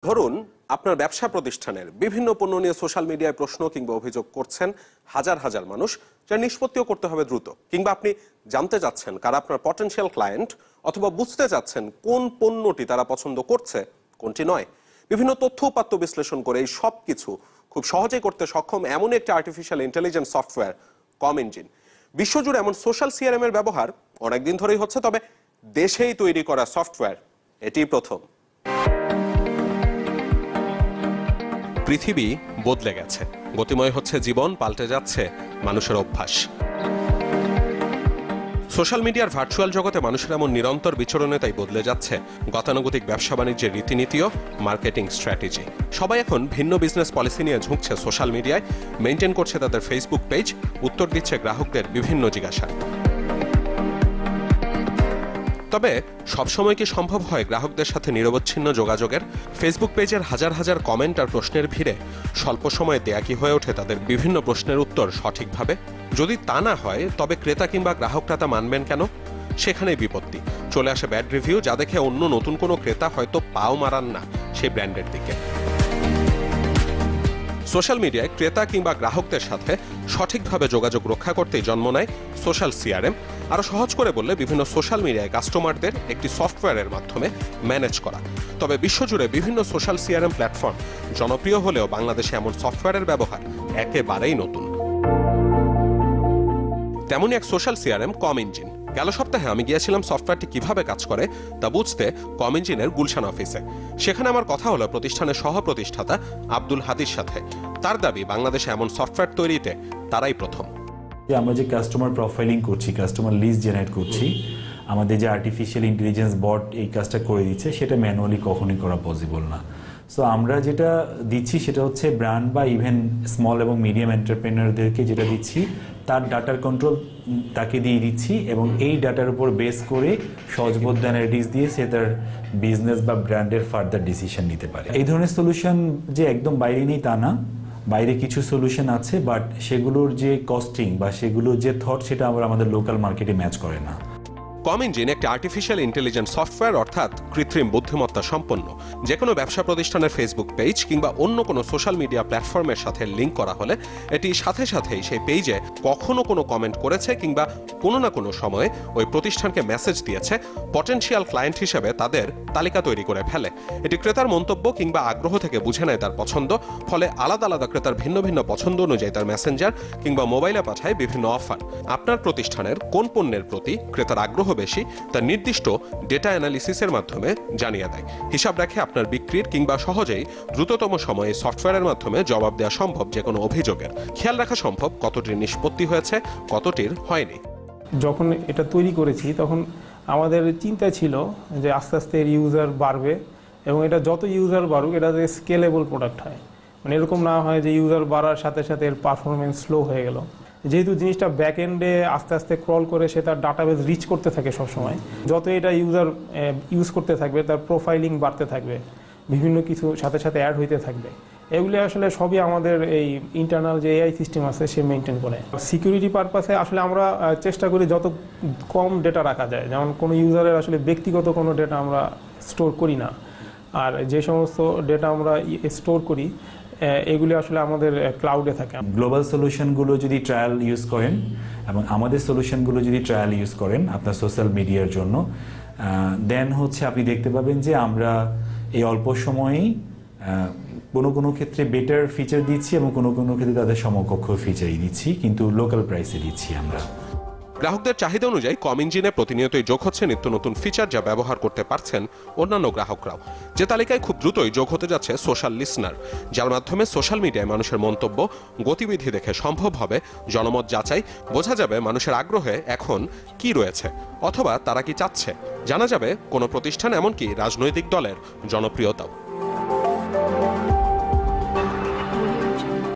ধরুন আপনার ব্যবসা প্রতিষ্ঠানের বিভিন্ন পণ্য নিয়ে সোশ্যাল মিডিয়ায় প্রশ্ন কিংবা অভিযোগ করছেন হাজার হাজার মানুষ, যার নিষ্পত্তিও করতে হবে দ্রুত, কিংবা আপনি জানতে চাচ্ছেন কারা আপনার পটেনশিয়াল ক্লায়েন্ট, অথবা বুঝতে চাচ্ছেন কোন পণ্যটি তারা পছন্দ করছে কোনটি নয়। বিভিন্ন তথ্য উপাত্ত বিশ্লেষণ করে এই সব কিছু খুব সহজেই করতে সক্ষম এমন একটি আর্টিফিশিয়াল ইন্টেলিজেন্স সফটওয়্যার কম ইঞ্জিন। বিশ্বজুড়ে এমন সোশ্যাল সিআরএম এর ব্যবহার অনেকদিন ধরেই হচ্ছে, তবে দেশেই তৈরি করা সফটওয়্যার এটি প্রথম। পৃথিবী বদলে গেছে, গতিময় হচ্ছে জীবন, পাল্টে যাচ্ছে মানুষের অভ্যাস। সোশ্যাল মিডিয়ার ভার্চুয়াল জগতে মানুষের এমন নিরন্তর বিচরণে তাই বদলে যাচ্ছে গতানুগতিক ব্যবসা বাণিজ্যের রীতিনীতিও মার্কেটিং স্ট্র্যাটেজি। সবাই এখন ভিন্ন বিজনেস পলিসি নিয়ে ঝুঁকছে সোশ্যাল মিডিয়ায়, মেনটেন করছে তাদের ফেসবুক পেজ, উত্তর দিচ্ছে গ্রাহকদের বিভিন্ন জিজ্ঞাসা। তবে সবসময় কি সম্ভব হয় গ্রাহকদের সাথে নিরবচ্ছিন্ন যোগাযোগের? ফেসবুক পেজের হাজার হাজার কমেন্ট আর প্রশ্নের ভিড়ে স্বল্প সময়ে দেয়া কি হয়ে ওঠে তাদের বিভিন্ন প্রশ্নের উত্তর সঠিকভাবে? যদি তা না হয় তবে ক্রেতা কিংবা গ্রাহকরা তা মানবেন কেন? সেখানেই বিপত্তি। চলে আসে ব্যাড রিভিউ, যা দেখে অন্য নতুন কোনো ক্রেতা হয়তো পাও মারান না সেই ব্র্যান্ডের দিকে। সোশ্যাল মিডিয়ায় ক্রেতা কিংবা গ্রাহকদের সাথে সঠিকভাবে যোগাযোগ রক্ষা করতেই জন্ম নেয় সোশ্যাল সিআরএম। আরো সহজ করে বললে বিভিন্ন সোশ্যাল মিডিয়ায় কাস্টমারদের একটি সফটওয়্যারের মাধ্যমে ম্যানেজ করা। তবে বিশ্বজুড়ে বিভিন্ন সোশ্যাল সিআরএম প্ল্যাটফর্ম জনপ্রিয় হলেও বাংলাদেশে এমন সফটওয়্যারের ব্যবহার একেবারেই নতুন। তেমনই এক সোশ্যাল সিআরএম কম ইঞ্জিন। গেল সপ্তাহে আমি গিয়েছিলাম সফটওয়্যারটি কিভাবে কাজ করে তা বুঝতে কম ইঞ্জিনের গুলশান অফিসে। সেখানে আমার কথা হলো প্রতিষ্ঠানের সহ প্রতিষ্ঠাতা আব্দুল হাদির সাথে। তার দাবি বাংলাদেশে এমন সফটওয়্যার তৈরিতে তারাই প্রথম। আমরা যে কাস্টমার প্রোফাইলিং করছি, কাস্টমার লিস্ট জেনারেট করছি, আমাদের যে আর্টিফিশিয়াল ইন্টেলিজেন্স বট এই কাজটা করে দিচ্ছে, সেটা ম্যানুয়ালি কখনোই করা পসিবল না। সো আমরা যেটা দিচ্ছি সেটা হচ্ছে ব্র্যান্ড বা ইভেন স্মল এবং মিডিয়াম এন্টারপ্রেনারদেরকে যেটা দিচ্ছি তার ডাটার কন্ট্রোল তাকে দিয়ে দিচ্ছি, এবং এই ডাটার উপর বেস করে সহজবোধ্য অ্যানালিটিক্স দিয়ে সে তার বিজনেস বা ব্র্যান্ডের ফার্দার ডিসিশন নিতে পারে। এই ধরনের সলিউশন যে একদম বাইরে নেই তা না, বাইরে কিছু সলিউশন আছে, বাট সেগুলোর যে কস্টিং বা সেগুলোর যে থট সেটা আমরা আমাদের লোকাল মার্কেটে ম্যাচ করে না। কম ইঞ্জিন একটি আর্টিফিশিয়াল ইন্টেলিজেন্স সফটওয়্যার, অর্থাৎ কৃত্রিম বুদ্ধিমত্তা সম্পন্ন। যে কোনো ব্যবসা প্রতিষ্ঠানের ফেসবুক পেজ কিংবা অন্য কোনো সোশ্যাল মিডিয়া প্ল্যাটফর্মের সাথে লিঙ্ক করা হলে এটি সাথে সাথেই সেই পেজে কখনো কোনো কমেন্ট করেছে কিংবা কোনো না কোনো সময়ে ওই প্রতিষ্ঠানকে মেসেজ দিয়েছে, পটেনশিয়াল ক্লায়েন্ট হিসেবে তাদের তালিকা তৈরি করে ফেলে। এটি ক্রেতার মন্তব্য কিংবা আগ্রহ থেকে বুঝে নেয় তার পছন্দ, ফলে আলাদা আলাদা ক্রেতার ভিন্ন ভিন্ন পছন্দ অনুযায়ী তার মেসেঞ্জার কিংবা মোবাইলে পাঠায় বিভিন্ন অফার। আপনার প্রতিষ্ঠানের কোন পণ্যের প্রতি ক্রেতার আগ্রহ বেশি তার নির্দিষ্ট ডেটা অ্যানালিসিসের মাধ্যমে জানিয়ে দেয়। হিসাব রাখে আপনার বিক্রির কিংবা সহজেই দ্রুততম সময়ে সফটওয়্যারের মাধ্যমে জবাব দেওয়া সম্ভব যে কোনো অভিযোগের। খেয়াল রাখা সম্ভব কতটির নিষ্পত্তি হয়েছে, কতটির হয়নি। যখন এটা তৈরি করেছি তখন আমাদের চিন্তা ছিল যে আস্তে আস্তে এর ইউজার বাড়বে, এবং এটা যত ইউজার বাড়ুক এটা যে স্কেলেবল প্রোডাক্ট হয়, মানে এরকম না হয় যে ইউজার বাড়ার সাথে সাথে এর পারফরমেন্স স্লো হয়ে গেল। যেহেতু জিনিসটা ব্যাক এন্ডে আস্তে আস্তে ক্রল করে সে তার ডাটাবেস রিচ করতে থাকে সবসময়, যত এটা ইউজার ইউজ করতে থাকবে তার প্রোফাইলিং বাড়তে থাকবে, বিভিন্ন কিছু সাথে সাথে অ্যাড হইতে থাকবে। এগুলি আসলে সবই আমাদের এই ইন্টারনাল যে এআই সিস্টেম আছে সে মেনটেন করে। সিকিউরিটি পারপাসে আসলে আমরা চেষ্টা করি যত কম ডেটা রাখা যায়, যেমন কোনো ইউজারের আসলে ব্যক্তিগত কোনো ডেটা আমরা স্টোর করি না, আর যে সমস্ত ডেটা আমরা স্টোর করি এগুলি আসলে আমাদের ক্লাউডে থাকে। গ্লোবাল সলিউশনগুলো যদি ট্রায়াল ইউজ করেন এবং আমাদের সলিউশনগুলো যদি ট্রায়াল ইউজ করেন আপনার সোশ্যাল মিডিয়ার জন্য, দেন হচ্ছে আপনি দেখতে পাবেন যে আমরা এই অল্প সময়েই কোনো কোনো ক্ষেত্রে বেটার ফিচার দিচ্ছি এবং কোনো কোনো ক্ষেত্রে তাদের সমকক্ষ ফিচারই দিচ্ছি, কিন্তু লোকাল প্রাইসে দিচ্ছি আমরা। গ্রাহকদের চাহিদা অনুযায়ী কম ইঞ্জিনে প্রতিনিয়তই যোগ হচ্ছে নিত্য নতুন ফিচার, যা ব্যবহার করতে পারছেন অন্যান্য গ্রাহকরাও। যে তালিকায় খুব দ্রুতই যোগ হতে যাচ্ছে সোশ্যাল লিসনার, যার মাধ্যমে সোশ্যাল মিডিয়ায় মানুষের মন্তব্য গতিবিধি দেখে সম্ভব হবে জনমত যাচাই, বোঝা যাবে মানুষের আগ্রহে এখন কি রয়েছে অথবা তারা কি চাচ্ছে, জানা যাবে কোনো প্রতিষ্ঠান এমনকি রাজনৈতিক দলের জনপ্রিয়তাও।